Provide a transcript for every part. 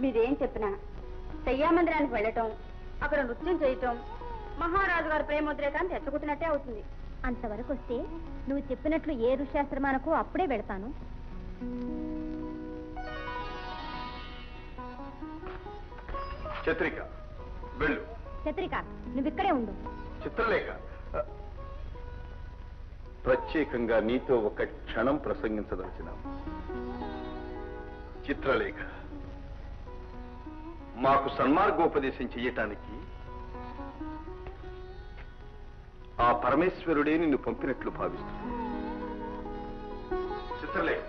మీరేం చెప్పినా శయ్యామందిరానికి వెళ్ళటం, అక్కడ నృత్యం చేయటం మహారాజు గారు ప్రేమోద్రేకాన్ని తెచ్చుకుంటున్నట్టే అవుతుంది. అంతవరకు వస్తే నువ్వు చెప్పినట్లు ఏ ఋష్యాశ్రమానకు అప్పుడే వెళతాను. చిత్రిక వెళ్ళు. చిత్రిక నువ్విక్కడే ఉండు. చిత్రలేఖ ప్రత్యేకంగా నీతో ఒక క్షణం ప్రసంగించదలిచిన. చిత్రలేఖ, మాకు సన్మార్గోపదేశం చెయ్యటానికి ఆ పరమేశ్వరుడే నిన్ను పంపినట్లు భావిస్తుంది. చిత్రలేఖ,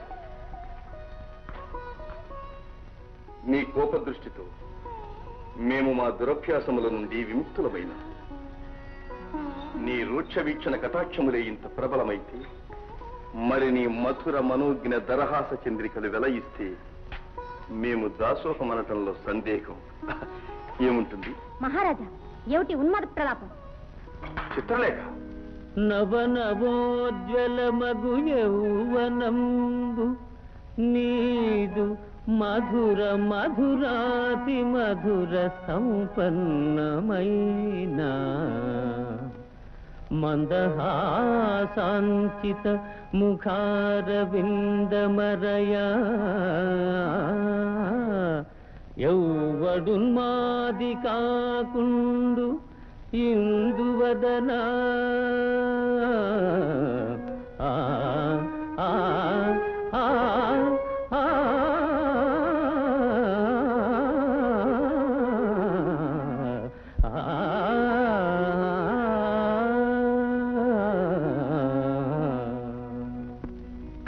నీ కోపదృష్టితో మేము మా దురభ్యాసముల నుండి విముక్తులమైన నీ రూక్ష వీక్షణ కటాక్షములే ఇంత ప్రబలమైతే మరి నీ మధుర మనోజ్ఞ దరహాస చంద్రికలు వెలయిస్తే మేము దాసోహమనటంలో సందేహం ఏముంటుంది? మహారాజా, ఏమిటి ఉన్మాద ప్రలాపం? చిత్రలేఖ, నవనవోజ్వల మగు యౌవనంబు నీదు మధుర మధురాతి మధుర సంపన్నమైన మందహాసాంచిత ముఖారవిందమరయా యౌవడున్మాది కాకుండు ఇందువదనా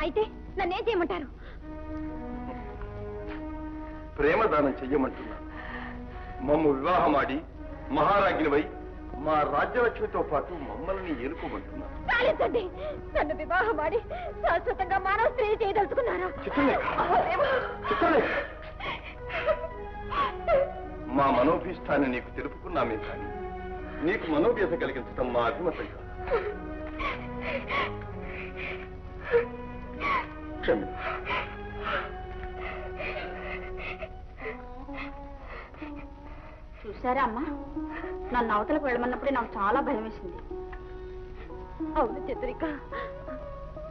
అయితే నన్నేం చేయమంటారు? ప్రేమదానం చెయ్యమంటున్నా. మమ్ము వివాహమాడి మహారాజ్ఞివై మా రాజ్యలక్ష్మితో పాటు మమ్మల్ని ఏలుకోమంటున్నా. చాలించండి. నన్ను వివాహమాడి శాశ్వతంగా మానవ స్త్రీ చేయదలుచుకున్నారా? మా మనోభీష్టాన్ని నీకు తెలుపుకున్నామే కానీ నీకు మనోవ్యత కలిగించడం మా అభిమతం కాదు. క్షమి. చూసారా అమ్మా, నన్ను అవతలకు వెళ్ళమన్నప్పుడే నాకు చాలా భయం వేసింది. అవును చిత్రిక,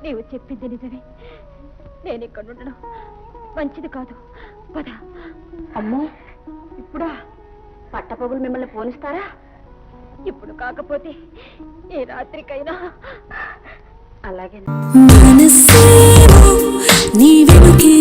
నీవు చెప్పింది నిజమే. నేను ఇక్కడ ఉండడం మంచిది కాదు. పద. అమ్మో, ఇప్పుడా? పట్టపగులు మిమ్మల్ని పోనిస్తారా? ఇప్పుడు కాకపోతే ఈ రాత్రికైనా. అలాగే మనసేమో నీ వెనుకే